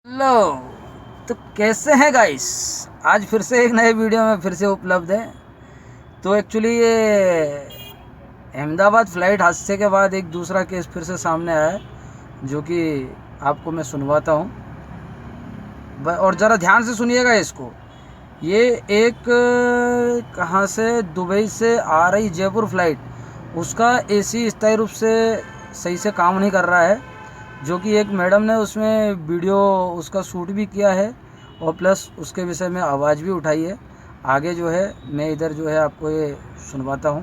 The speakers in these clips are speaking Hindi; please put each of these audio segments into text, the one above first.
हेलो। तो कैसे हैं गाइस? आज फिर से एक नए वीडियो में फिर से उपलब्ध है। तो एक्चुअली ये अहमदाबाद फ़्लाइट हादसे के बाद एक दूसरा केस फिर से सामने आया है, जो कि आपको मैं सुनवाता हूँ। और ज़रा ध्यान से सुनिएगा इसको। ये एक कहाँ से, दुबई से आ रही जयपुर फ़्लाइट, उसका एसी स्थायी रूप से सही से काम नहीं कर रहा है, जो कि एक मैडम ने उसमें वीडियो उसका शूट भी किया है और प्लस उसके विषय में आवाज़ भी उठाई है। आगे जो है मैं इधर जो है आपको ये सुनवाता हूँ।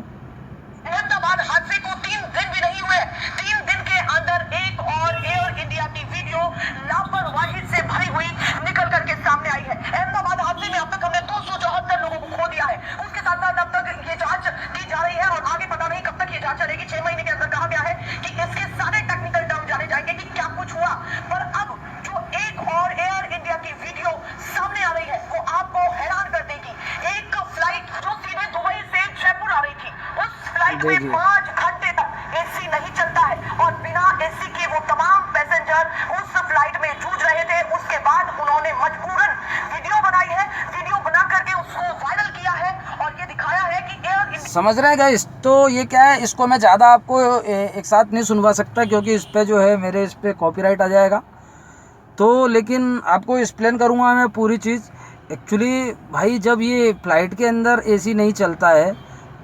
अहमदाबाद हादसे को 3 दिन भी नहीं हुए, 3 दिन के अंदर एक और एयर इंडिया की वीडियो लापरवाही से भरी हुई निकल करके सामने आई है। अहमदाबाद हादसे में अब तक हमने 274 लोगों को खो दिया है। उसके साथ साथ अब तक ये जांच की जा रही है और आगे पता नहीं कब तक ये जांच चलेगी। 6 महीने के अंदर कहा गया है कि इसके सारे टेक्निकल टर्म जाने जाएंगे कि क्या कुछ हुआ। पर अब जो एक और एयर इंडिया की वीडियो सामने आ रही है वो आपको हैरान कर देगी। एक फ्लाइट जो सीधे दुबई से जयपुर आ रही थी, उस फ्लाइट में 5 घंटे तक एसी नहीं चलता है और बिना एसी के वो तमाम पैसेंजर उस फ्लाइट में जूझ रहे थे। उसके बाद उन्होंने मजबूरन वीडियो बनाई है, वीडियो बना करके उसको वायरल किया है और ये दिखाया है कि एयर इंडिया। समझ रहे हैं गाइस? तो ये क्या है, इसको मैं ज़्यादा आपको एक साथ नहीं सुनवा सकता, क्योंकि इस पे जो है मेरे इस पे कॉपीराइट आ जाएगा। तो लेकिन आपको एक्सप्लेन करूँगा मैं पूरी चीज़। एक्चुअली भाई, जब ये फ़्लाइट के अंदर एसी नहीं चलता है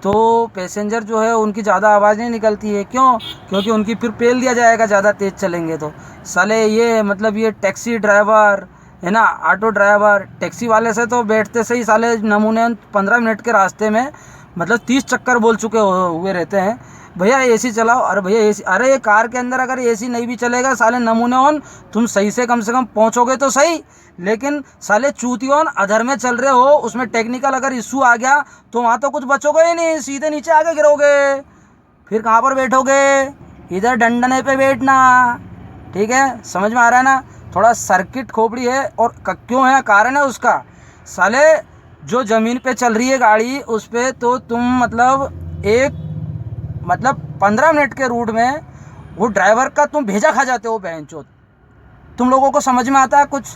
तो पैसेंजर जो है उनकी ज़्यादा आवाज़ नहीं निकलती है। क्यों? क्योंकि उनकी फिर पेल दिया जाएगा ज़्यादा तेज़ चलेंगे तो। साले ये मतलब ये टैक्सी ड्राइवर है ना, ऑटो ड्राइवर, टैक्सी वाले से तो बैठते से ही साले नमूने 15 मिनट के रास्ते में मतलब 30 चक्कर बोल चुके हुए रहते हैं, भैया एसी चलाओ। अरे भैया एसी, अरे ये कार के अंदर अगर एसी नहीं भी चलेगा साले नमूने ऑन, तुम सही से कम पहुंचोगे तो सही। लेकिन साले चूतियों अधर में चल रहे हो, उसमें टेक्निकल अगर इशू आ गया तो वहाँ तो कुछ बचोगे ही नहीं, सीधे नीचे आके गिरोगे। फिर कहाँ पर बैठोगे? इधर डंडने पे बैठना। ठीक है, समझ में आ रहा है ना? थोड़ा सर्किट खोपड़ी है। और क्यों है, कारण है उसका। साले जो ज़मीन पे चल रही है गाड़ी, उस पर तो तुम मतलब 15 मिनट के रूट में वो ड्राइवर का तुम भेजा खा जाते हो बहनचोद। तुम लोगों को समझ में आता है कुछ?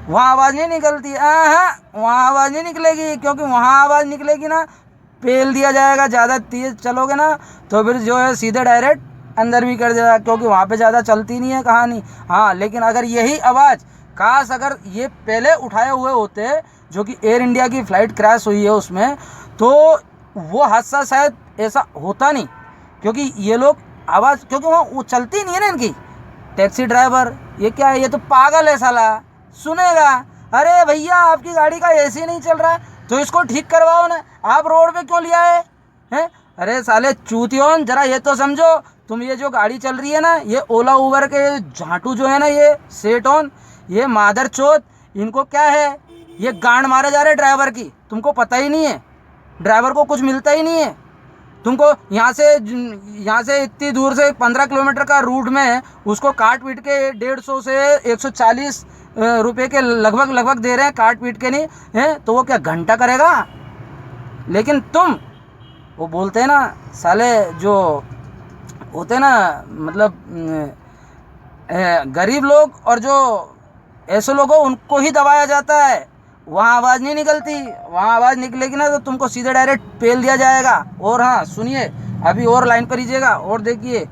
वहाँ आवाज़ नहीं निकलती। हाँ, वहाँ आवाज़ नहीं निकलेगी, क्योंकि वहाँ आवाज़ निकलेगी ना, पेल दिया जाएगा। ज़्यादा तेज़ चलोगे ना तो फिर जो है सीधे डायरेक्ट अंदर भी कर देगा, क्योंकि वहाँ पे ज़्यादा चलती नहीं है कहानी। हाँ, लेकिन अगर यही आवाज़ काश अगर ये पहले उठाए हुए होते, जो कि एयर इंडिया की फ़्लाइट क्रैश हुई है उसमें, तो वो हादसा शायद ऐसा होता नहीं। क्योंकि ये लोग आवाज़, क्योंकि वो चलती नहीं है ना इनकी। टैक्सी ड्राइवर ये क्या है, ये तो पागल है साला, सुनेगा। अरे भैया, आपकी गाड़ी का एसी नहीं चल रहा है तो इसको ठीक करवाओ ना, आप रोड पे क्यों लिया है? हैं? अरे साले चूतियों, जरा ये तो समझो, तुम ये जो गाड़ी चल रही है ना, ये ओला उबर के झांटू जो है ना, ये सेटोन, ये मादर चोद, इनको क्या है, ये गांड मारे जा रहे ड्राइवर की। तुमको पता ही नहीं है, ड्राइवर को कुछ मिलता ही नहीं है। तुमको यहाँ से इतनी दूर से 15 किलोमीटर का रूट में उसको काट पीट के 150 से 140 रुपए के लगभग दे रहे हैं, काट पीट के नहीं है तो वो क्या घंटा करेगा? लेकिन तुम, वो बोलते हैं ना साले, जो होते हैं ना, मतलब गरीब लोग और जो ऐसे लोग हो, उनको ही दबाया जाता है। वहाँ आवाज़ नहीं निकलती, वहाँ आवाज़ निकलेगी ना तो तुमको सीधे डायरेक्ट पेल दिया जाएगा। और हाँ सुनिए, अभी और लाइन पर लीजिएगा और देखिए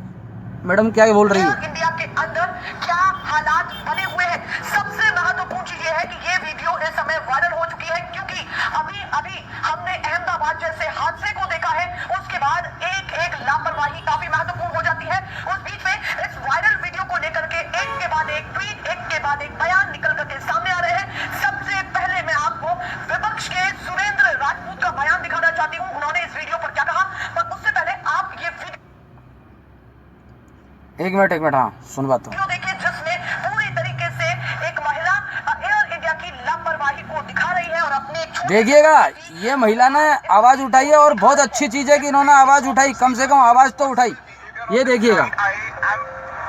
मैडम क्या बोल रही है। इंडिया के अंदर क्या हालात बने हुए हैं। सबसे महत्वपूर्ण चीज ये है कि ये वीडियो इस समय वायरल हो चुकी है, क्योंकि अभी हमने अहमदाबाद जैसे हादसे को देखा है। उसके बाद एक लापरवाही काफी महत्वपूर्ण हो जाती है। उस बीच में इस वायरल वीडियो को लेकर के एक के बाद एक ट्वीट, एक के बाद एक बयान निकल करके सामने आ रहे हैं। सबसे पहले मैं आपको विपक्ष के सुरेंद्र राजपूत का बयान दिखाना चाहती हूँ। उन्होंने इस वीडियो पर क्या कहा, पर उससे पहले आप ये वीडियो एक मिनट, हाँ सुनवाता हूँ। देखिए, जिसमें पूरी तरीके से एक महिला एयर इंडिया की लापरवाही को दिखा रही है और अपने देखिएगा, ये महिला ने आवाज़ उठाई है और बहुत अच्छी चीज़ है कि इन्होंने आवाज़ उठाई, कम से कम आवाज़ तो उठाई। ये देखिएगा।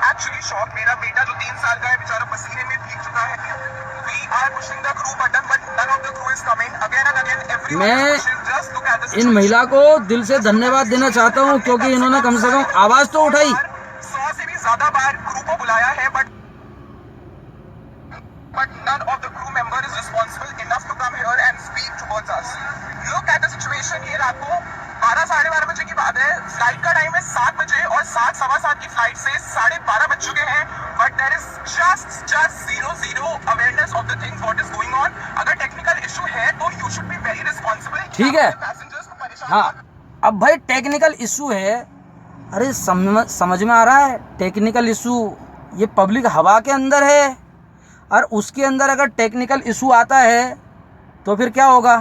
एक्चुअली शॉक, मेरा बेटा जो 3 साल का है बेचारा पसीने में भीग चुका है। We are pushing the crew button, but none of the crew is coming. Again and again, everyone मैं is pushing. Just look at the in situation. महिला को दिल से धन्यवाद देना चाहता हूँ, क्योंकि इन्होंने कम से कम 100 से भी आवाज़ तो उठाई। ज्यादा बार क्रू को बुलाया है, but but none of the crew member is responsible enough to come here and speak towards us. Look at the situation here. आपको 12 साढ़े 12 बजे की बात है, फ्लाइट का टाइम है 7 बजे और 7 सवा 7 की फ्लाइट से 12:30 बज चुके हैं, but there is just zero awareness of the things what is going on. अगर टेक्निकल इशू है तो you should be very responsible. ठीक है, पैसेंजर्स को परेशान हाँ। अब भाई टेक्निकल इशू है, अरे समझ में आ रहा है टेक्निकल इशू, ये पब्लिक हवा के अंदर है और उसके अंदर अगर टेक्निकल इशू आता है तो फिर क्या होगा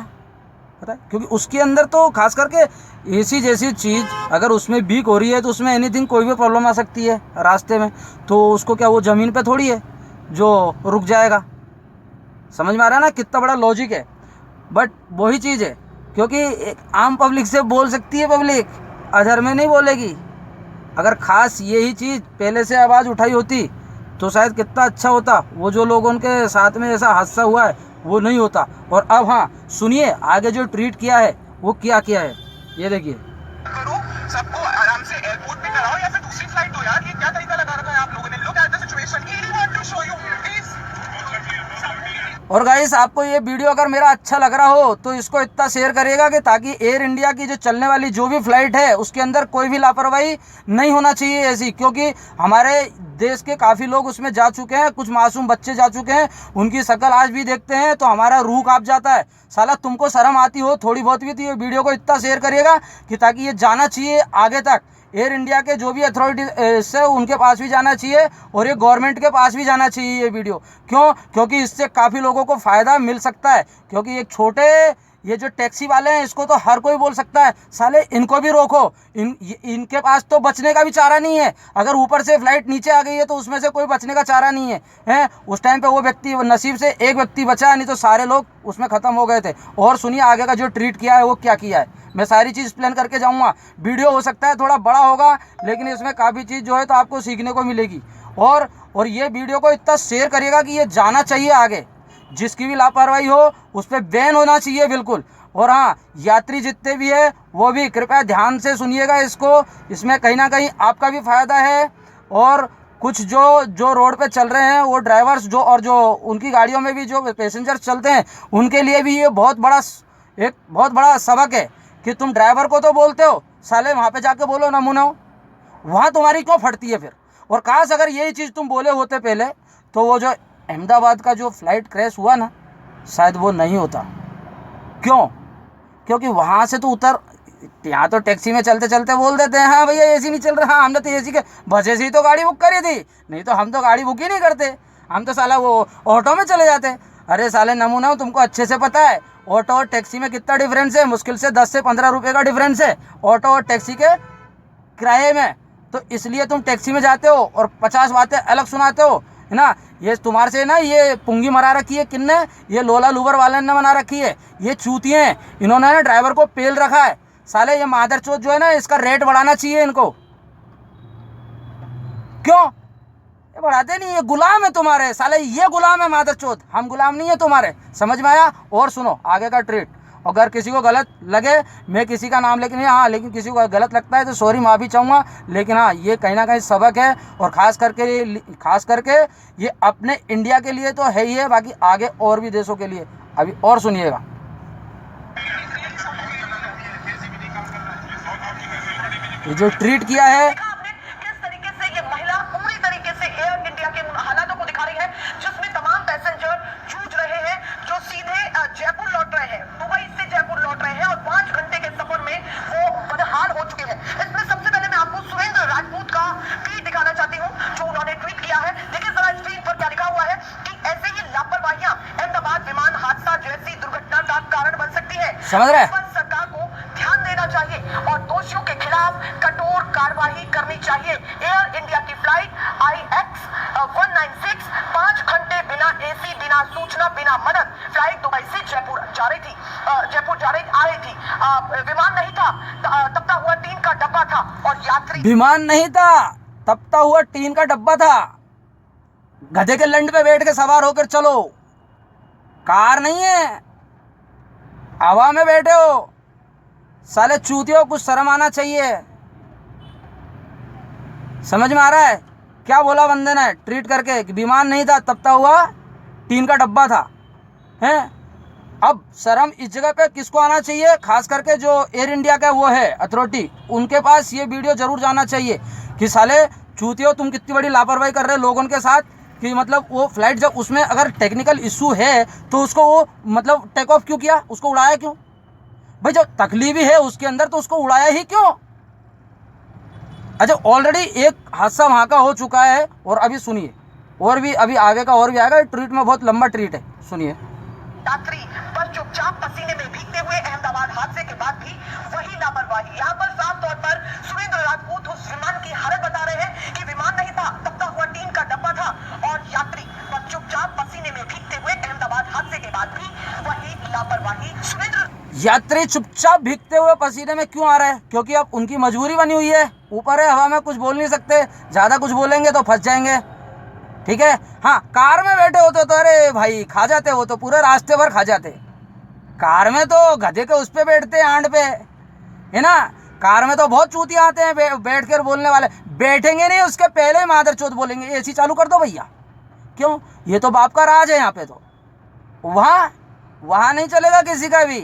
पता है, क्योंकि उसके अंदर तो खास करके एसी जैसी चीज़ अगर उसमें वीक हो रही है तो उसमें एनीथिंग कोई भी प्रॉब्लम आ सकती है रास्ते में, तो उसको क्या वो ज़मीन पे थोड़ी है जो रुक जाएगा। समझ में आ रहा है ना कितना बड़ा लॉजिक है। बट वही चीज़ है, क्योंकि एक आम पब्लिक से बोल सकती है पब्लिक, अधर में नहीं बोलेगी। अगर ख़ास यही चीज़ पहले से आवाज़ उठाई होती तो शायद कितना अच्छा होता, वो जो लोगों के साथ में ऐसा हादसा हुआ है वो नहीं होता। और अब हाँ सुनिए आगे जो ट्वीट किया है वो क्या किया है, ये देखिए। करो, सबको आराम से एयरपोर्ट पे कराओ या फिर दूसरी फ्लाइट दो यार, ये क्या तरीका लगा रखा है आप लोगों ने। Look at the situation, I want to show you please. और गाइस आपको ये वीडियो अगर मेरा अच्छा लग रहा हो तो इसको इतना शेयर करिएगा कि ताकि एयर इंडिया की जो चलने वाली जो भी फ्लाइट है उसके अंदर कोई भी लापरवाही नहीं होना चाहिए ऐसी, क्योंकि हमारे देश के काफ़ी लोग उसमें जा चुके हैं, कुछ मासूम बच्चे जा चुके हैं, उनकी शक्ल आज भी देखते हैं तो हमारा रूह कांप जाता है। साला तुमको शर्म आती हो थोड़ी बहुत भी तो ये वीडियो को इतना शेयर करिएगा कि ताकि ये जाना चाहिए आगे तक, एयर इंडिया के जो भी अथॉरिटी से उनके पास भी जाना चाहिए और ये गवर्नमेंट के पास भी जाना चाहिए ये वीडियो। क्यों? क्योंकि इससे काफ़ी लोगों को फ़ायदा मिल सकता है, क्योंकि एक छोटे ये जो टैक्सी वाले हैं इसको तो हर कोई बोल सकता है, साले इनको भी रोको, इनके पास तो बचने का भी चारा नहीं है। अगर ऊपर से फ्लाइट नीचे आ गई है तो उसमें से कोई बचने का चारा नहीं है, हैं? उस टाइम पे वो व्यक्ति नसीब से एक व्यक्ति बचा, नहीं तो सारे लोग उसमें ख़त्म हो गए थे। और सुनिए आगे का जो ट्वीट किया है वो क्या किया है, मैं सारी चीज़ एक्सप्लेन करके जाऊँगा। वीडियो हो सकता है थोड़ा बड़ा होगा लेकिन इसमें काफ़ी चीज़ जो है तो आपको सीखने को मिलेगी। और ये वीडियो को इतना शेयर करिएगा कि ये जाना चाहिए आगे, जिसकी भी लापरवाही हो उस पर बैन होना चाहिए बिल्कुल। और हाँ यात्री जितने भी है वो भी कृपया ध्यान से सुनिएगा इसको, इसमें कहीं ना कहीं आपका भी फ़ायदा है। और कुछ जो रोड पे चल रहे हैं वो ड्राइवर्स जो उनकी गाड़ियों में भी जो पैसेंजर्स चलते हैं उनके लिए भी ये एक बहुत बड़ा सबक है कि तुम ड्राइवर को तो बोलते हो, साले वहाँ पे जाके बोलो नमूना हो, वहाँ तुम्हारी क्यों फटती है फिर। और काश अगर यही चीज़ तुम बोले होते पहले तो वो जो अहमदाबाद का जो फ्लाइट क्रैश हुआ ना शायद वो नहीं होता। क्यों? क्योंकि वहाँ से तो यहाँ तो टैक्सी में चलते चलते बोल देते हैं हाँ भैया एसी नहीं चल रहा, हाँ हमने तो एसी के वजह से ही तो गाड़ी बुक करी थी, नहीं तो हम तो गाड़ी बुक ही नहीं करते, हम तो साला वो ऑटो में चले जाते। अरे साले नमूना हो, तुमको अच्छे से पता है ऑटो और टैक्सी में कितना डिफरेंस है, मुश्किल से 10 से 15 रुपये का डिफरेंस है ऑटो और टैक्सी के किराए में। तो इसलिए तुम टैक्सी में जाते हो और 50 बातें अलग सुनाते हो, है ना। ये तुम्हारे से ना ये पुंगी मरा रखी है किन्ने, ये लोला लूबर वाले ने बना रखी है, ये चूतिए हैं, इन्होंने ना ड्राइवर को पेल रखा है। साले ये मादरचोद जो है ना इसका रेट बढ़ाना चाहिए इनको। क्यों? ये बढ़ाते नहीं, ये गुलाम है तुम्हारे, साले ये गुलाम है मादरचोद, हम गुलाम नहीं है तुम्हारे। समझ में आया? और सुनो आगे का ट्रीट, अगर किसी को गलत लगे, मैं किसी का नाम लेकिन हाँ लेकिन किसी को गलत लगता है तो सॉरी माफ़ी चाहूँगा, लेकिन हाँ ये कहीं ना कहीं सबक है। और ख़ास करके ये अपने इंडिया के लिए तो है ही है, बाकी आगे और भी देशों के लिए। अभी और सुनिएगा, ये जो ट्वीट किया है आपने किस तरीके से ये महिला पूरी तरीके से एयर इंडिया के उन हालातों को दिखा रही है जिसमें तमाम पैसेंजर जूझ रहे हैं जो सीधे जयपुर लौट रहे हैं, दुबई से जयपुर लौट रहे हैं और 5 घंटे के सफर में वो बदहाल हो चुके हैं। इसमें सबसे पहले मैं आपको सुरेंद्र राजपूत का ट्वीट दिखाना चाहती हूँ जो उन्होंने ट्वीट किया है। देखिए जरा स्क्रीन पर क्या लिखा हुआ है कि ऐसे ही लापरवाहियां अहमदाबाद विमान हादसा जैसी दुर्घटना का कारण बन सकती है। समझ रहे? सरकार को ध्यान देना चाहिए और दोषियों के खिलाफ कठोर कार्रवाई करनी चाहिए। एयर इंडिया की फ्लाइट IX 196 5 घंटे बिना एसी, बिना सूचना, बिना मदद फ्लाइट दुबई से जयपुर जा रही थी, आ रही थी। विमान नहीं था, तपता हुआ टीन का डब्बा था और यात्री विमान नहीं था, तपता हुआ टीन का डब्बा था। गधे के लंड पे बैठ के सवार होकर चलो, कार नहीं है, हवा में बैठे हो। साले चूतियों, कुछ शर्म आना चाहिए। समझ में आ रहा है क्या बोला बंदे ने ट्वीट करके कि विमान नहीं था, तपता हुआ टीन का डब्बा था, हैं। अब शर्म इस जगह पे किसको आना चाहिए, खास करके जो एयर इंडिया का वो है अथॉरिटी, उनके पास ये वीडियो जरूर जाना चाहिए कि साले चूतियो तुम कितनी बड़ी लापरवाही कर रहे हो लोगों के साथ, कि मतलब वो फ्लाइट जब उसमें अगर टेक्निकल इशू है तो उसको वो मतलब टेक ऑफ क्यों किया, उसको उड़ाया क्यों भाई, जब तकलीफ ही है उसके अंदर तो उसको उड़ाया ही क्यों। अच्छा, ऑलरेडी एक हादसा वहाँ का हो चुका है, और अभी सुनिए, और भी अभी आगे का और भी आएगा, ट्रीट में बहुत लंबा ट्रीट है, सुनिए। यात्री पर चुपचाप पसीने में भीगते हुए अहमदाबाद हादसे के बाद भी वही लापरवाही। यहाँ पर साफ तौर पर सुरेंद्र राजपूत उस विमान की हालत बता रहे हैं कि विमान नहीं था, तपता हुआ टीन का डब्बा था, और यात्री पर चुपचाप पसीने में भीगते हुए अहमदाबाद हादसे के बाद भी वही लापरवाही। सुरेंद्र यात्री चुपचाप भीगते हुए पसीने में क्यों आ रहे हैं, क्योंकि अब उनकी मजबूरी बनी हुई है, ऊपर है हवा में कुछ बोल नहीं सकते, ज़्यादा कुछ बोलेंगे तो फंस जाएंगे, ठीक है। हाँ, कार में बैठे होते तो अरे भाई खा जाते, वो तो पूरे रास्ते भर खा जाते। कार में तो गधे के उस पे बैठते हैं, आंड पे, है ना। कार में तो बहुत चूतिया आते हैं बैठ कर बोलने वाले, बैठेंगे नहीं उसके पहले ही मादरचोद बोलेंगे, एसी चालू कर दो भैया, क्यों, ये तो बाप का राज है यहाँ पे, तो वहाँ नहीं चलेगा किसी का भी,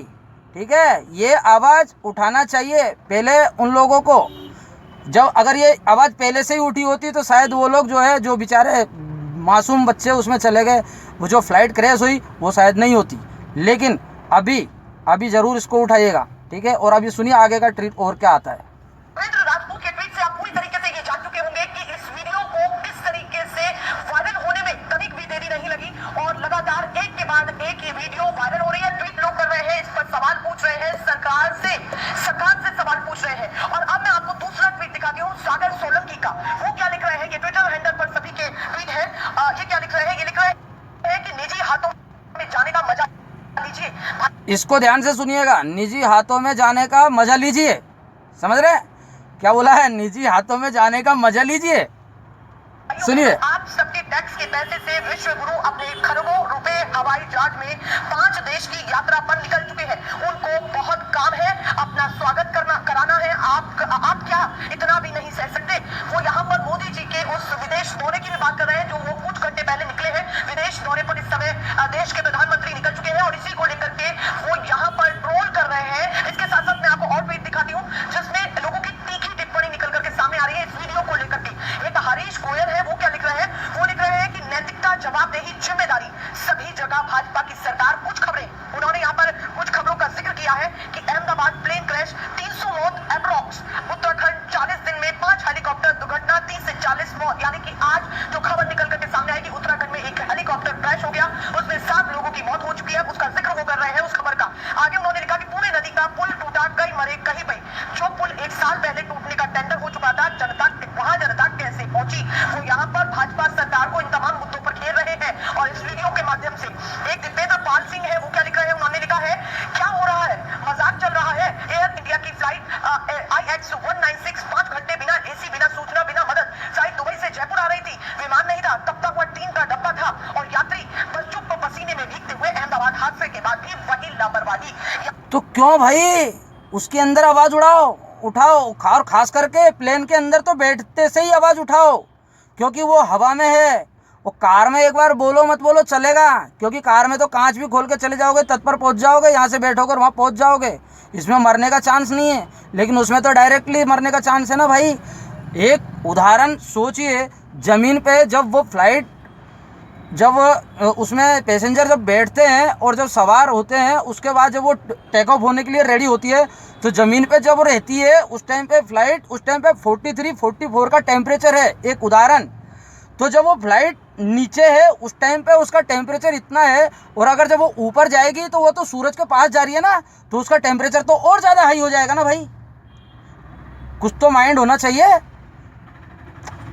ठीक है। ये आवाज़ उठाना चाहिए पहले उन लोगों को, जब अगर ये आवाज़ पहले से ही उठी होती तो शायद वो लोग जो है, जो बेचारे मासूम बच्चे उसमें चले गए, वो जो फ्लाइट क्रैश हुई वो शायद नहीं होती, लेकिन अभी ज़रूर इसको उठाइएगा, ठीक है। और अभी सुनिए आगे का ट्रीट और क्या आता है। सुरेंद्र राजपूत के ट्वीट से आप पूरी तरीके से ये जान चुके होंगे कि इस वीडियो को किस तरीके से वायरल होने में तनिक भी देरी नहीं लगी, और लगातार एक के बाद एक ये वीडियो वायरल हो रही है। ट्वीट लोग कर रहे हैं, इस पर सवाल पूछ रहे हैं, सरकार से सवाल पूछ रहे हैं। और अब मैं आपको दूसरा ट्वीट दिखाती हूँ सागर सोलंकी का। वो क्या लिख रहे हैं, ये ट्विटर हैंडल पर सभी के ट्वीट है। ये क्या लिख रहे हैं, ये लिख रहे हैं कि निजी हाथों में जाने का मजा लीजिए। इसको ध्यान से सुनिएगा, निजी हाथों में जाने का मजा लीजिए, समझ रहे क्या बोला है, निजी हाथों में जाने का मजा लीजिए। सुनिए, आप सबके टैक्स के पैसे से विश्व गुरु अपने खरबों रुपए हवाई जहाज में 5 देश की यात्रा पर निकल चुके हैं। उनको बहुत काम है, अपना स्वागत कराना है। आप क्या इतना भी नहीं सह सकते। वो यहाँ पर मोदी जी के उस विदेश दौरे की भी बात कर रहे हैं, जो वो कुछ घंटे पहले निकले हैं। विदेश दौरे पर इस समय देश के प्रधानमंत्री निकल चुके हैं, और इसी को लेकर के वो यहाँ पर ट्रोल कर रहे हैं। इसके साथ साथ मैं आपको और ट्वीट दिखाती हूँ जिसमें लोगों की तीखी टिप्पणी निकल करके सामने आ रही है इस वीडियो को लेकर के। एक हरीश गोयल है, वो क्या लिख रहे हैं, वो लिख रहे हैं कि नैतिकता, जवाबदेही, जिम्मेदारी, सभी जगह भाजपा की सरकार। कुछ खबरें उन्होंने यहाँ पर कुछ खबरों का जिक्र किया है कि अहमदाबाद प्लेन क्रैश, 300 मौत अप्रॉक्स। उत्तराखंड 40 दिन में 5 हेलीकॉप्टर दुर्घटना, 30 से 40 मौत। यानी कि आज जो खबर निकल करके सामने आई कि उत्तराखंड में एक हेलीकॉप्टर क्रैश हो गया, उसमें 7 लोगों की मौत हो चुकी है, उसका जिक्र वो कर रहे हैं उस खबर का। आगे उन्होंने लिखा कि पूरे नदी का पुल टूटा, कई मरे, कहीं बही। जो पुल 1 साल पहले टूटने का टेंडर हो चुका था, जनता कैसे पहुंची। वो यहाँ पर भाजपा सरकार को इन तमाम मुद्दों पर घेर रहे हैं। और इस वीडियो के माध्यम से एक दीपेंद्र पाल सिंह है, वो क्या लिख रहे हैं, उन्होंने लिखा है, क्या हो रहा है, मजाक चल रहा है। एयर इंडिया की फ्लाइट IX 196 5 घंटे बिना एसी, बिना सूचना, बिना मदद, फ्लाइट दुबई से जयपुर आ रही थी, विमान नहीं था, तपता हुआ टीन का डब्बा था, और यात्री बस चुप पसीने में भीगते हुए अहमदाबाद हादसे के बाद भी वही लापरवाही। तो क्यों भाई उसके अंदर आवाज़ उठाओ, और खास करके प्लेन के अंदर तो बैठते से ही आवाज़ उठाओ, क्योंकि वो हवा में है। वो कार में एक बार बोलो मत बोलो चलेगा, क्योंकि कार में तो कांच भी खोल के चले जाओगे, तत्पर पहुंच जाओगे, यहाँ से बैठोगे वहाँ पहुंच जाओगे, इसमें मरने का चांस नहीं है। लेकिन उसमें तो डायरेक्टली मरने का चांस है ना भाई। एक उदाहरण सोचिए, ज़मीन पे जब वो फ्लाइट, जब उसमें पैसेंजर जब बैठते हैं और जब सवार होते हैं, उसके बाद जब वो टेक ऑफ होने के लिए रेडी होती है, तो ज़मीन पे जब वो रहती है उस टाइम पे फ्लाइट, उस टाइम पे 43-44 का टेम्परेचर है, एक उदाहरण। तो जब वो फ्लाइट नीचे है उस टाइम पे उसका टेम्परेचर इतना है, और अगर जब वो ऊपर जाएगी तो वो तो सूरज के पास जा रही है ना, तो उसका टेम्परेचर तो और ज़्यादा हाई हो जाएगा ना भाई। कुछ तो माइंड होना चाहिए।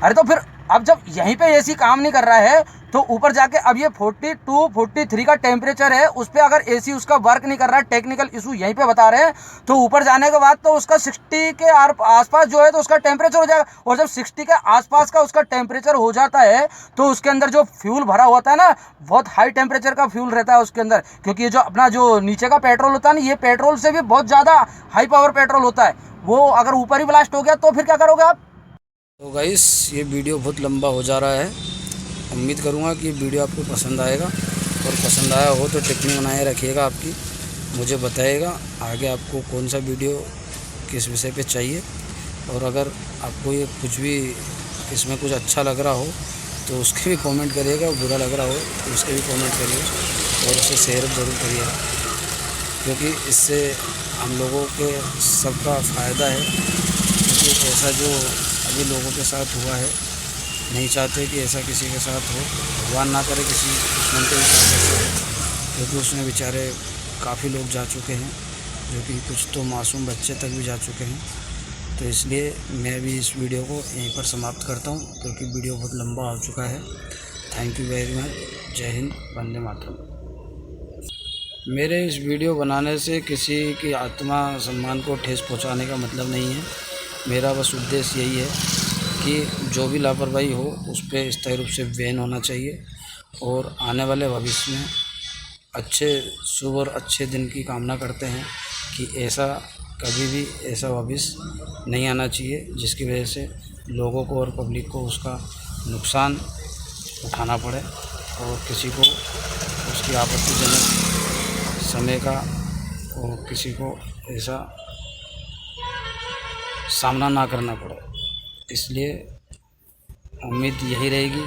अरे तो फिर अब जब यहीं पे एसी काम नहीं कर रहा है, तो ऊपर जाके अब ये 42-43 का टेम्परेचर है, उस पर अगर एसी उसका वर्क नहीं कर रहा है, टेक्निकल इशू यहीं पे बता रहे हैं, तो ऊपर जाने के बाद तो उसका 60 के आसपास जो है तो उसका टेम्परेचर हो जाएगा। और जब 60 के आसपास का उसका टेम्परेचर हो जाता है, तो उसके अंदर जो फ्यूल भरा होता है ना, बहुत हाई टेम्परेचर का फ्यूल रहता है उसके अंदर, क्योंकि ये जो अपना जो नीचे का पेट्रोल होता है ना, ये पेट्रोल से भी बहुत ज़्यादा हाई पावर पेट्रोल होता है। वो अगर ऊपर ही ब्लास्ट हो गया तो फिर क्या करोगे आप। तो गाइस, ये वीडियो बहुत लंबा हो जा रहा है, उम्मीद करूँगा कि वीडियो आपको पसंद आएगा। और पसंद आया हो तो टिप्पणी बनाए रखिएगा आपकी, मुझे बताइएगा आगे आपको कौन सा वीडियो किस विषय पे चाहिए। और अगर आपको ये कुछ भी इसमें कुछ अच्छा लग रहा हो तो उसके भी कमेंट करिएगा, बुरा लग रहा हो तो उसके भी कमेंट करिएगा और उसे शेयर ज़रूर करिएगा, क्योंकि इससे हम लोगों के सबका फ़ायदा है। क्योंकि ऐसा जो अभी लोगों के साथ हुआ है, नहीं चाहते कि ऐसा किसी के साथ हो, भगवान ना करे किसी दुश्मन के भी साथ ऐसा हो, क्योंकि उसमें बेचारे काफ़ी लोग जा चुके हैं, जो कि कुछ तो मासूम बच्चे तक भी जा चुके हैं। तो इसलिए मैं भी इस वीडियो को यहीं पर समाप्त करता हूँ, क्योंकि वीडियो बहुत लंबा हो चुका है। Thank you very much. जय हिंद, वंदे मातरम। मेरे इस वीडियो बनाने से किसी की आत्मा सम्मान को ठेस पहुंचाने का मतलब नहीं है। मेरा बस उद्देश्य यही है कि जो भी लापरवाही हो उस पर स्थायी रूप से बैन होना चाहिए, और आने वाले भविष्य में अच्छे शुभ और अच्छे दिन की कामना करते हैं कि ऐसा कभी भी ऐसा भविष्य नहीं आना चाहिए जिसकी वजह से लोगों को और पब्लिक को उसका नुकसान उठाना पड़े और किसी को उसकी आपत्तिजनक समय का और किसी को ऐसा सामना ना करना पड़े। इसलिए उम्मीद यही रहेगी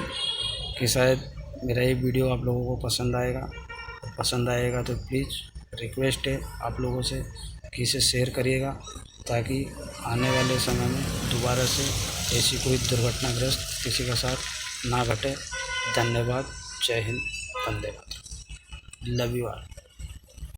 कि शायद मेरा ये वीडियो आप लोगों को पसंद आएगा। पसंद आएगा तो प्लीज़ रिक्वेस्ट है आप लोगों से कि इसे शेयर करिएगा, ताकि आने वाले समय में दोबारा से ऐसी कोई दुर्घटनाग्रस्त किसी का साथ ना घटे। धन्यवाद। जय हिंद, वंदे मातरम। Love you all.